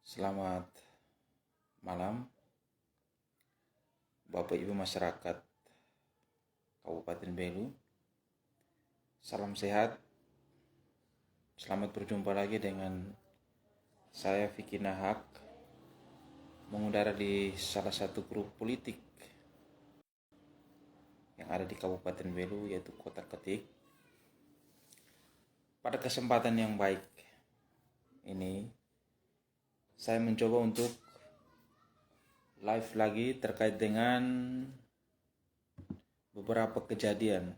Selamat malam, Bapak Ibu masyarakat Kabupaten Belu. Salam sehat. Selamat berjumpa lagi dengan saya Vicky Nahak, mengudara di salah satu grup politik yang ada di Kabupaten Belu, yaitu Kota Ketik. Pada kesempatan yang baik ini, saya mencoba untuk live lagi terkait dengan beberapa kejadian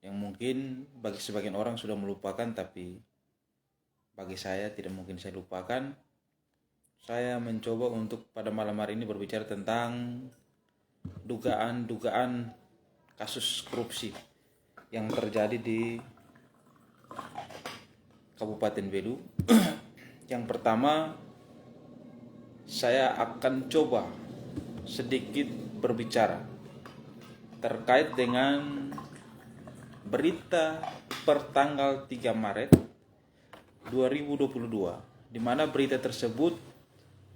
yang mungkin bagi sebagian orang sudah melupakan, tapi bagi saya tidak mungkin saya lupakan. Saya mencoba untuk pada malam hari ini berbicara tentang dugaan kasus korupsi yang terjadi di Kabupaten Belu. Yang pertama, saya akan coba sedikit berbicara terkait dengan berita per tanggal 3 Maret 2022, di mana berita tersebut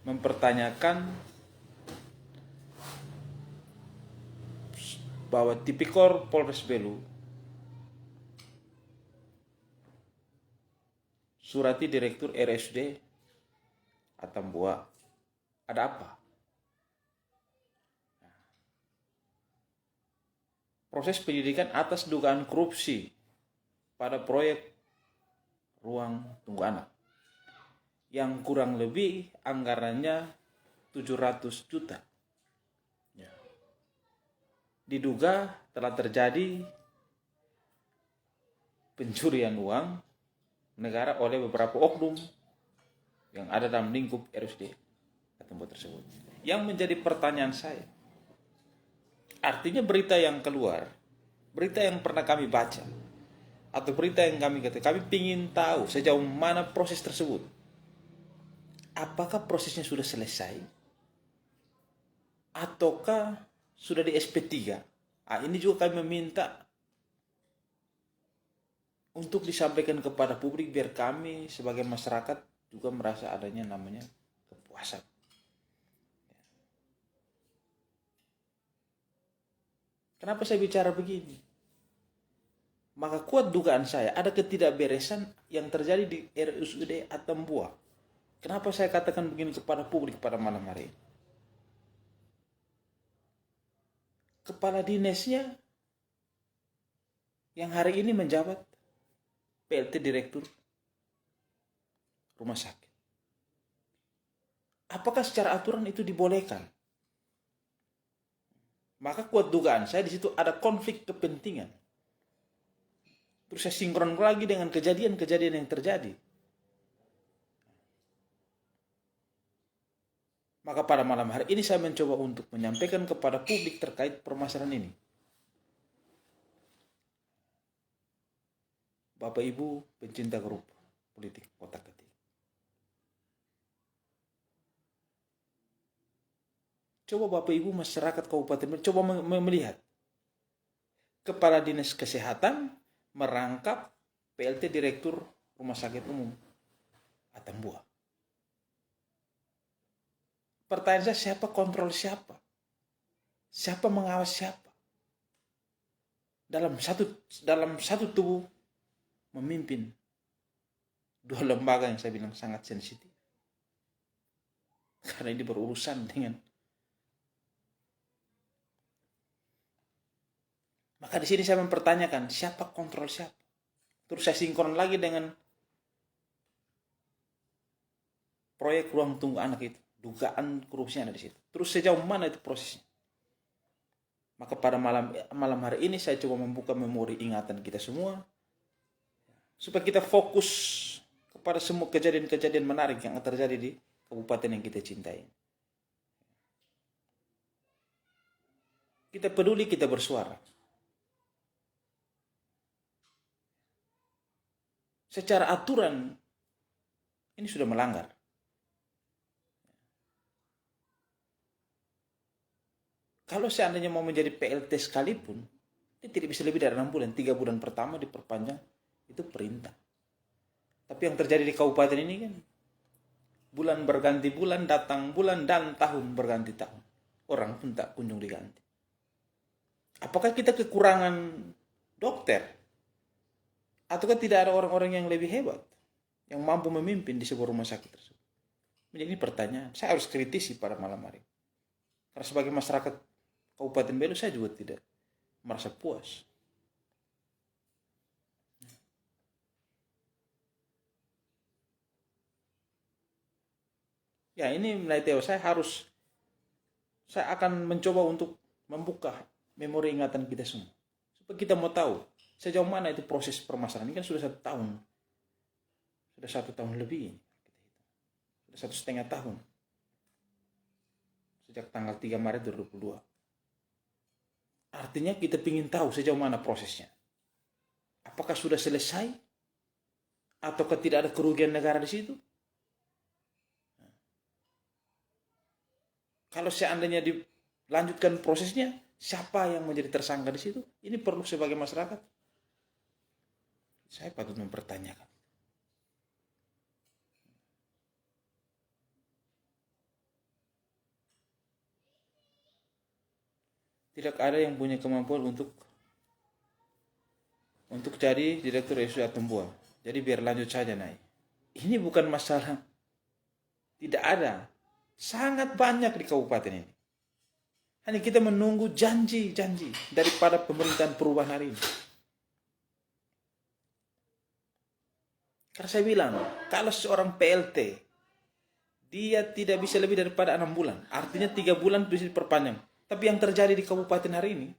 mempertanyakan bahwa Tipikor Polres Belu surati Direktur RSUD Atambua. Ada apa? Proses penyidikan atas dugaan korupsi pada proyek ruang tunggu anak yang kurang lebih anggarannya 700 juta. Diduga telah terjadi pencurian uang negara oleh beberapa oknum yang ada dalam lingkup RSUD Atambua tersebut. Yang menjadi pertanyaan saya, artinya berita yang keluar, berita yang pernah kami baca, atau berita yang kami katakan, kami ingin tahu sejauh mana proses tersebut. Apakah prosesnya sudah selesai? Ataukah sudah di SP3? Ini juga kami meminta untuk disampaikan kepada publik, biar kami sebagai masyarakat juga merasa adanya namanya kepuasan. Kenapa saya bicara begini? Maka kuat dugaan saya ada ketidakberesan yang terjadi di RSUD Atambua. Kenapa saya katakan begini kepada publik pada malam hari ini? Kepala dinasnya yang hari ini menjabat PLT Direktur Rumah Sakit. Apakah secara aturan itu dibolehkan? Maka kuat dugaan saya di situ ada konflik kepentingan. Terus saya sinkron lagi dengan kejadian-kejadian yang terjadi. Maka pada malam hari ini saya mencoba untuk menyampaikan kepada publik terkait permasalahan ini. Bapak Ibu pencinta grup politik Kota Ketik, coba Bapak Ibu masyarakat Kabupaten coba melihat Kepala Dinas Kesehatan merangkap PLT Direktur Rumah Sakit Umum Atambua. Pertanyaan saya, siapa kontrol siapa? Siapa mengawas siapa? Dalam satu tubuh memimpin dua lembaga yang saya bilang sangat sensitif. Karena ini berurusan dengan, maka di sini saya mempertanyakan siapa kontrol siapa. Terus saya sinkron lagi dengan proyek ruang tunggu anak itu, dugaan korupsinya ada di situ. Terus sejauh mana itu prosesnya? Maka pada malam hari ini saya coba membuka memori ingatan kita semua supaya kita fokus kepada semua kejadian-kejadian menarik yang terjadi di kabupaten yang kita cintai. Kita peduli, kita bersuara. Secara aturan ini sudah melanggar. Kalau seandainya mau menjadi PLT sekalipun, ini tidak bisa lebih dari 6 bulan. 3 bulan pertama diperpanjang, itu perintah. Tapi yang terjadi di kabupaten ini kan Bulan berganti bulan, datang bulan, dan tahun berganti tahun. Orang pun tak kunjung diganti. Apakah kita kekurangan dokter? Ataukah tidak ada orang-orang yang lebih hebat, yang mampu memimpin di sebuah rumah sakit tersebut? Menjadi ini pertanyaan. Saya harus kritisi pada malam hari. Karena sebagai masyarakat Kabupaten Belu, saya juga tidak merasa puas. Ya, ini mulai Theo, saya akan mencoba untuk membuka memori ingatan kita semua. Supaya kita mau tahu sejauh mana itu proses permasalahan. Ini kan sudah 1 tahun. Sudah 1 tahun lebih. Sudah 1,5 tahun. Sejak tanggal 3 Maret 2022. Artinya kita ingin tahu sejauh mana prosesnya. Apakah sudah selesai? Ataukah tidak ada kerugian negara di situ? Kalau seandainya dilanjutkan prosesnya, siapa yang menjadi tersangka di situ? Ini perlu sebagai masyarakat. Saya patut mempertanyakan. Tidak ada yang punya kemampuan untuk jadi direktur RSUD Atumbuan. Jadi biar lanjut saja naik. Ini bukan masalah. Tidak ada. Sangat banyak di kabupaten ini. Hanya kita menunggu janji-janji daripada pemerintahan perubahan hari ini. Karena saya bilang, kalau seorang PLT, dia tidak bisa lebih daripada 6 bulan. Artinya 3 bulan bisa diperpanjang. Tapi yang terjadi di kabupaten hari ini,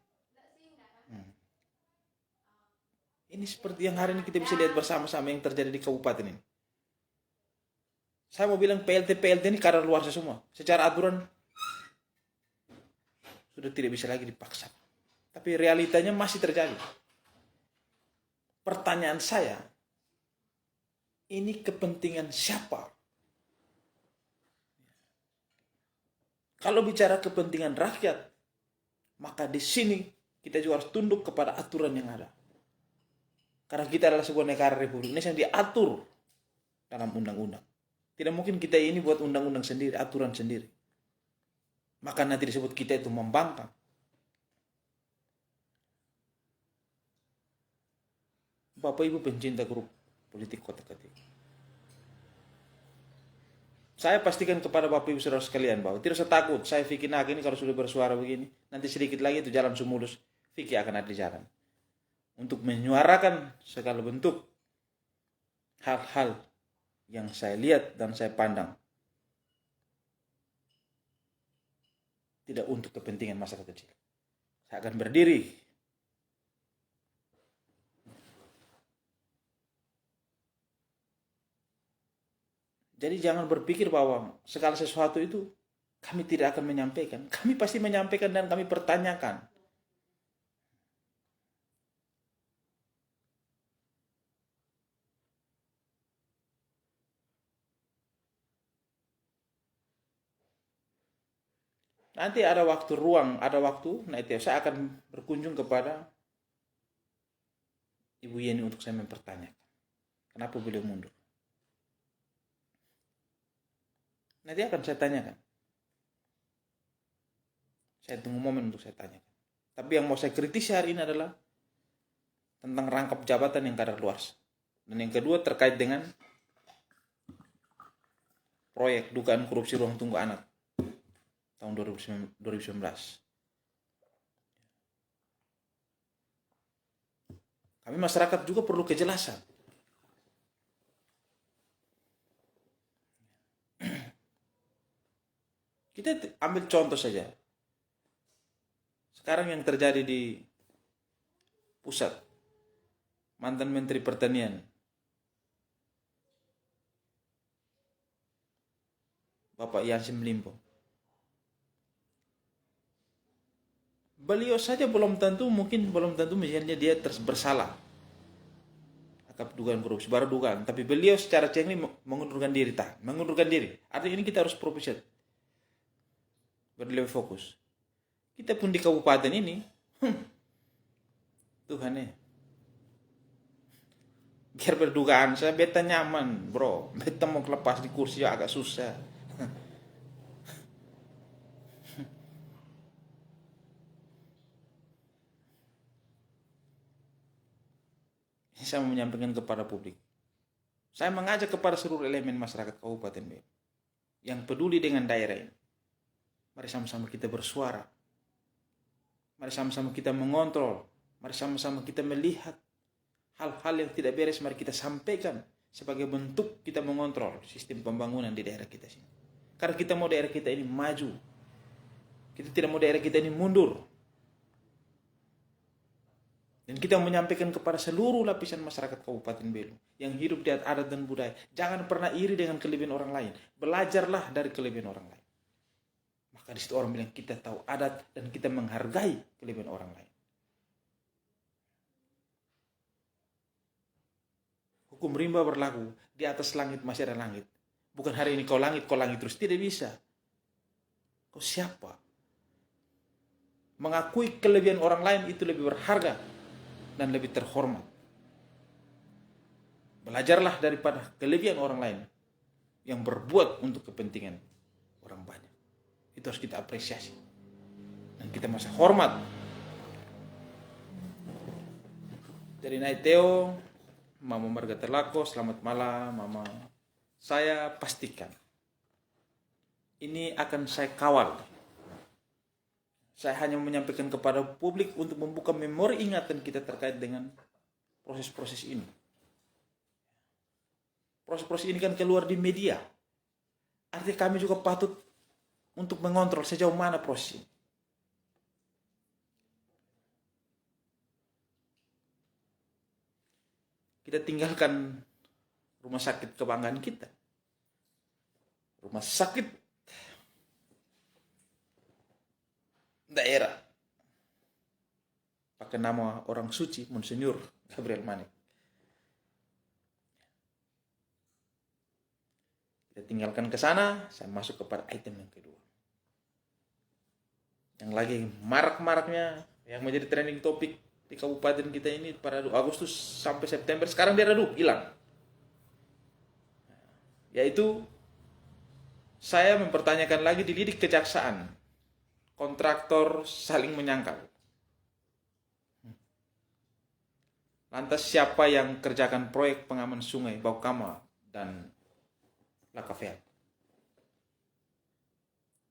ini seperti yang hari ini kita bisa lihat bersama-sama yang terjadi di kabupaten ini. Saya mau bilang PLT ini kadar luar semua. Secara aturan sudah tidak bisa lagi dipaksa. Tapi realitanya masih terjadi. Pertanyaan saya, ini kepentingan siapa? Kalau bicara kepentingan rakyat, maka di sini kita juga harus tunduk kepada aturan yang ada. Karena kita adalah sebuah negara Republik Indonesia yang diatur dalam undang-undang. Tidak mungkin kita ini buat undang-undang sendiri, aturan sendiri. Maka nanti disebut kita itu membangkang. Bapak Ibu pencinta grup politik Kota Ketik. Saya pastikan kepada Bapak Ibu saudara sekalian bahwa tidak usah takut. Saya Vicky Naga ini kalau sudah bersuara begini, nanti sedikit lagi itu jalan Sumulus, Vicky akan ada di jalan. Untuk menyuarakan segala bentuk hal-hal yang saya lihat dan saya pandang. Tidak untuk kepentingan masyarakat kecil. Saya akan berdiri. Jadi jangan berpikir bahwa segala sesuatu itu kami tidak akan menyampaikan. Kami pasti menyampaikan dan kami pertanyakan. Nanti ada waktu ruang, ada waktu, nah itu saya akan berkunjung kepada Ibu Yeni untuk saya mempertanyakan. Kenapa beliau mundur? Nanti akan saya tanyakan. Saya tunggu momen untuk saya tanyakan. Tapi yang mau saya kritisi hari ini adalah tentang rangkap jabatan yang kadar luas. Dan yang kedua terkait dengan proyek dugaan korupsi ruang tunggu anak tahun 2019. Kami masyarakat juga perlu kejelasan. Kita ambil contoh saja. Sekarang yang terjadi di pusat, mantan Menteri Pertanian, Bapak Yassin Limpo. Beliau saja belum tentu misalnya dia bersalah akan dugaan korupsi, baru dugaan. Tapi beliau secara cengli mengundurkan diri. Artinya ini kita harus profesional, berlebih fokus. Kita pun di kabupaten ini, Tuhan ya, Biar berdugaan, saya beta nyaman, bro. Beta mau lepas di kursi agak susah. Ini saya mau menyampaikan kepada publik. Saya mengajak kepada seluruh elemen masyarakat Kabupaten Belu yang peduli dengan daerah ini. Mari sama-sama kita bersuara. Mari sama-sama kita mengontrol. Mari sama-sama kita melihat hal-hal yang tidak beres. Mari kita sampaikan sebagai bentuk kita mengontrol sistem pembangunan di daerah kita sini. Karena kita mau daerah kita ini maju. Kita tidak mau daerah kita ini mundur. Dan kita menyampaikan kepada seluruh lapisan masyarakat Kabupaten Belu yang hidup di adat dan budaya. Jangan pernah iri dengan kelebihan orang lain. Belajarlah dari kelebihan orang lain. Maka di situ orang bilang kita tahu adat dan kita menghargai kelebihan orang lain. Hukum rimba berlaku. Di atas langit masih ada langit. Bukan hari ini kau langit terus. Tidak bisa. Kau siapa? Mengakui kelebihan orang lain itu lebih berharga dan lebih terhormat. Belajarlah daripada kelebihan orang lain yang berbuat untuk kepentingan orang banyak. Itu harus kita apresiasi. Dan kita masih hormat. Dari Naiteo, Mama Marga Terlako, selamat malam Mama. Saya pastikan ini akan saya kawal. Saya hanya menyampaikan kepada publik untuk membuka memori ingatan kita terkait dengan proses-proses ini. Proses-proses ini kan keluar di media. Artinya kami juga patut untuk mengontrol sejauh mana proses ini. Kita tinggalkan rumah sakit kebanggaan kita. Rumah sakit daerah pakai nama orang suci Monsinyur Gabriel Manik. Kita tinggalkan ke sana, saya masuk kepada item yang kedua. Yang lagi marak-maraknya yang menjadi trending topik di kabupaten kita ini pada Agustus sampai September, sekarang dia redup, hilang. Yaitu saya mempertanyakan lagi di lidik kejaksaan. Kontraktor saling menyangkal. Lantas siapa yang kerjakan proyek pengaman sungai Baukama dan Lakafeat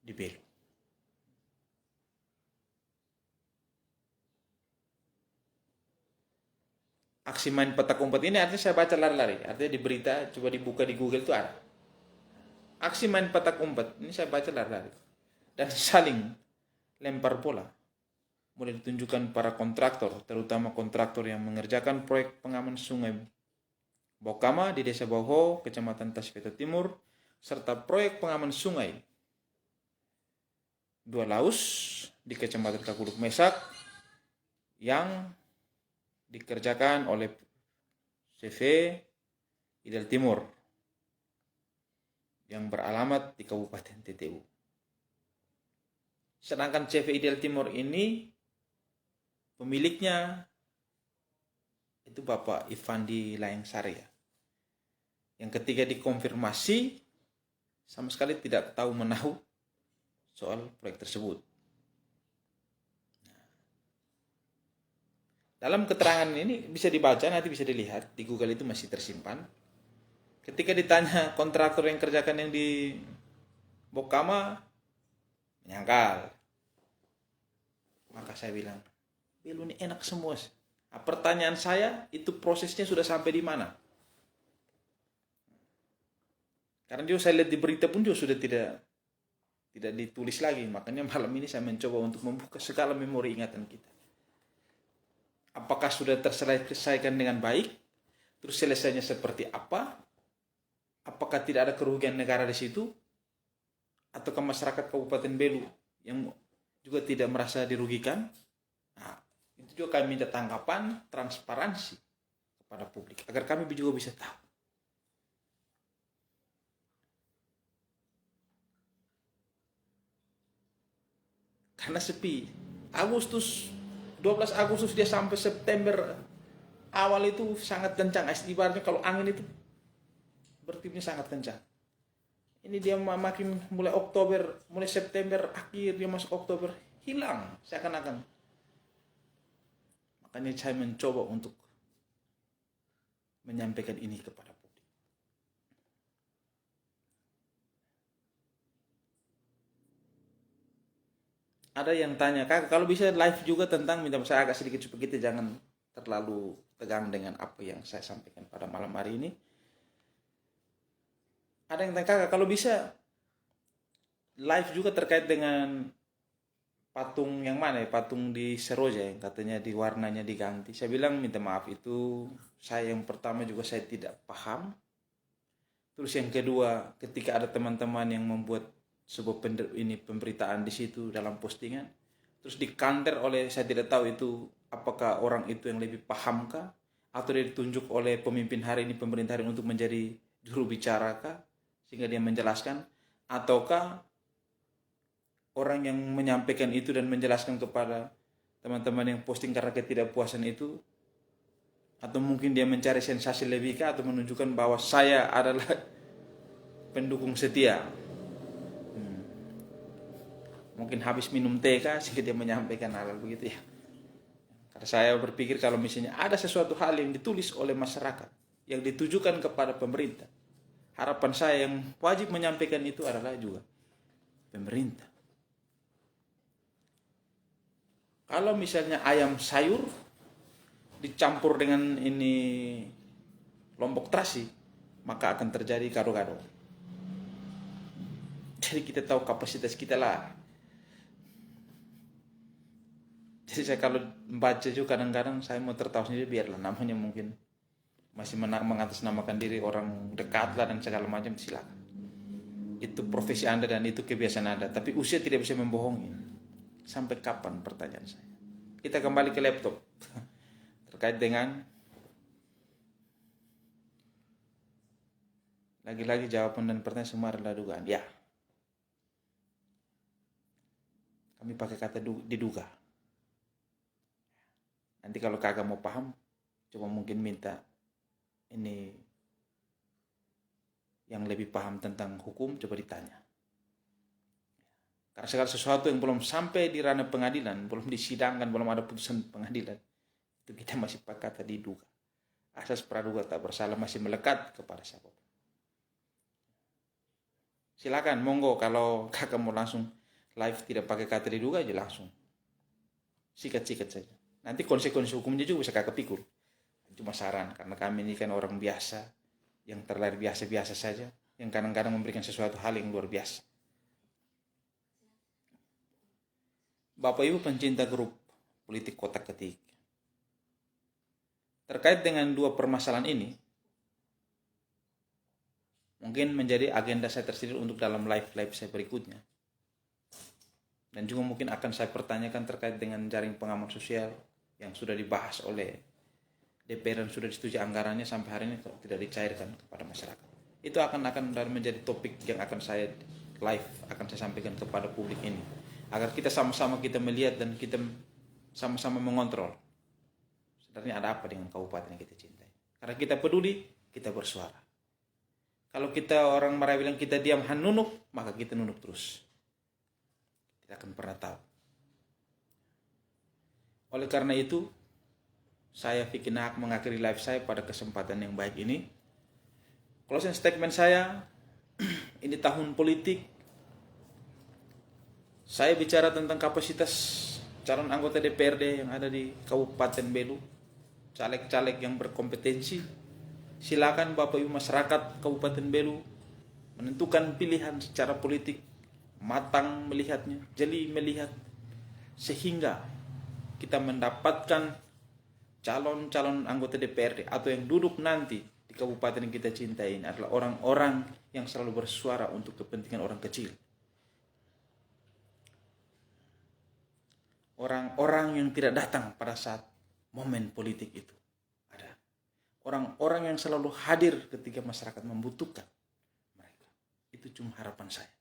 di Belu? Aksi main petak umpet ini artinya saya baca lari-lari. Artinya di berita, coba dibuka di Google itu ada. Aksi main petak umpet ini saya baca lari-lari. Dan saling lempar bola. Mulai ditunjukkan para kontraktor, terutama kontraktor yang mengerjakan proyek pengaman sungai Baukama di Desa Bauho, Kecamatan Tasveta Timur, serta proyek pengaman sungai Dua Laus di Kecamatan Kakuluk Mesak yang dikerjakan oleh CV Idel Timur yang beralamat di Kabupaten TTU. Sedangkan CV Ideal Timur ini pemiliknya itu Bapak Ivandi Layang Sari, yang ketika dikonfirmasi sama sekali tidak tahu menahu soal proyek tersebut. Dalam keterangan ini bisa dibaca, nanti bisa dilihat di Google, itu masih tersimpan. Ketika ditanya kontraktor yang kerjakan yang di Bokama, menyangkal. Maka saya bilang, Belu ini enak semua. Nah, pertanyaan saya, itu prosesnya sudah sampai di mana? Karena juga saya lihat di berita pun juga sudah tidak ditulis lagi. Makanya malam ini saya mencoba untuk membuka segala memori ingatan kita. Apakah sudah terselesaikan dengan baik? Terus selesainya seperti apa? Apakah tidak ada kerugian negara di situ? Ataukah masyarakat Kabupaten Belu yang juga tidak merasa dirugikan? Nah, itu juga kami minta tanggapan, transparansi kepada publik, agar kami juga bisa tahu. Karena sepi. 12 Agustus dia sampai September awal itu sangat kencang. Ibaratnya kalau angin itu bertiupnya sangat kencang. Ini dia makin mulai Oktober, mulai September, akhir dia masuk Oktober, hilang seakan-akan. Makanya saya mencoba untuk menyampaikan ini kepada publik. Ada yang tanya, Kak, kalau bisa live juga tentang, minta saya agak sedikit supaya kita jangan terlalu tegang dengan apa yang saya sampaikan pada malam hari ini. Ada yang tanya, Kakak, kalau bisa live juga terkait dengan patung yang mana ya, patung di Seroja yang katanya di warnanya diganti. Saya bilang minta maaf, itu saya yang pertama juga saya tidak paham. Terus yang kedua, ketika ada teman-teman yang membuat sebuah pemberitaan di situ dalam postingan, terus dikanter oleh, saya tidak tahu itu apakah orang itu yang lebih paham kah, atau dia ditunjuk oleh pemimpin hari ini, pemerintah hari ini untuk menjadi juru bicara kah, sehingga dia menjelaskan, ataukah orang yang menyampaikan itu dan menjelaskan kepada teman-teman yang posting karena ketidakpuasan itu, atau mungkin dia mencari sensasi lebih kah, atau menunjukkan bahwa saya adalah pendukung setia. Mungkin habis minum teh kah sehingga dia menyampaikan hal begitu ya. Karena saya berpikir kalau misalnya ada sesuatu hal yang ditulis oleh masyarakat yang ditujukan kepada pemerintah, harapan saya yang wajib menyampaikan itu adalah juga pemerintah. Kalau misalnya ayam sayur dicampur dengan ini lombok terasi, maka akan terjadi gado-gado. Jadi kita tahu kapasitas kita lah. Jadi saya kalau baca juga kadang-kadang saya mau tertawa sendiri, biarlah, namanya mungkin masih mengatasnamakan diri orang dekat lah dan segala macam, silakan. Itu profesi Anda dan itu kebiasaan Anda. Tapi usia tidak bisa membohongi. Sampai kapan, pertanyaan saya. Kita kembali ke laptop. Terkait dengan, lagi-lagi jawaban dan pertanyaan semua adalah dugaan. Ya, kami pakai kata diduga. Nanti kalau kakak mau paham, coba mungkin minta ini yang lebih paham tentang hukum, coba ditanya. Karena segala sesuatu yang belum sampai di ranah pengadilan, belum disidangkan, belum ada putusan pengadilan, itu kita masih pakai kata diduga. Asas praduga tak bersalah masih melekat kepada siapa. Silakan, monggo, kalau kakak mau langsung live tidak pakai kata diduga aja langsung. Sikat-sikat saja. Nanti konsekuensi hukumnya juga bisa kakak pikul. Cuma saran, karena kami ini kan orang biasa, yang terlahir biasa-biasa saja, yang kadang-kadang memberikan sesuatu hal yang luar biasa. Bapak Ibu pencinta grup politik kotak ketik, terkait dengan dua permasalahan ini, mungkin menjadi agenda saya tersendiri untuk dalam live saya berikutnya. Dan juga mungkin akan saya pertanyakan terkait dengan jaring pengaman sosial yang sudah dibahas oleh DPR dan sudah disetujui anggarannya sampai hari ini tidak dicairkan kepada masyarakat. Itu akan menjadi topik yang akan saya live, akan saya sampaikan kepada publik ini. Agar kita sama-sama kita melihat dan kita sama-sama mengontrol. Sebenarnya ada apa dengan kabupaten yang kita cintai. Karena kita peduli, kita bersuara. Kalau kita orang Marawi bilang kita diam nunuk, maka kita nunuk terus. Tidak akan pernah tahu. Oleh karena itu, saya Vicky Nahak mengakhiri live saya pada kesempatan yang baik ini. Closing statement saya, ini tahun politik. Saya bicara tentang kapasitas calon anggota DPRD yang ada di Kabupaten Belu, caleg-caleg yang berkompetensi. Silakan Bapak Ibu masyarakat Kabupaten Belu menentukan pilihan secara politik, matang melihatnya, jeli melihat, sehingga kita mendapatkan calon-calon anggota DPRD atau yang duduk nanti di kabupaten yang kita cintai ini adalah orang-orang yang selalu bersuara untuk kepentingan orang kecil. Orang-orang yang tidak datang pada saat momen politik itu. Ada orang-orang yang selalu hadir ketika masyarakat membutuhkan mereka. Itu cuma harapan saya.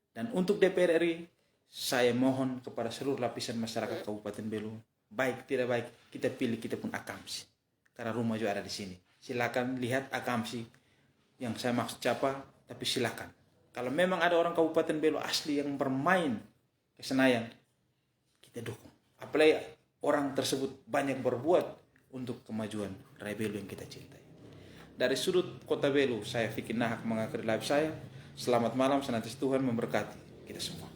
Dan untuk DPR RI, saya mohon kepada seluruh lapisan masyarakat Kabupaten Belu, baik tidak baik, kita pilih, kita pun akamsi. karena rumah juga ada di sini. Silakan lihat akamsi yang saya maksud siapa, tapi silakan. Kalau memang ada orang Kabupaten Belu asli yang bermain ke Senayan, kita dukung. Apalagi orang tersebut banyak berbuat untuk kemajuan Raya Belu yang kita cintai. Dari sudut Kota Belu, saya Fikri Nahak mengakhiri live saya. Selamat malam, senantiasa Tuhan memberkati kita semua.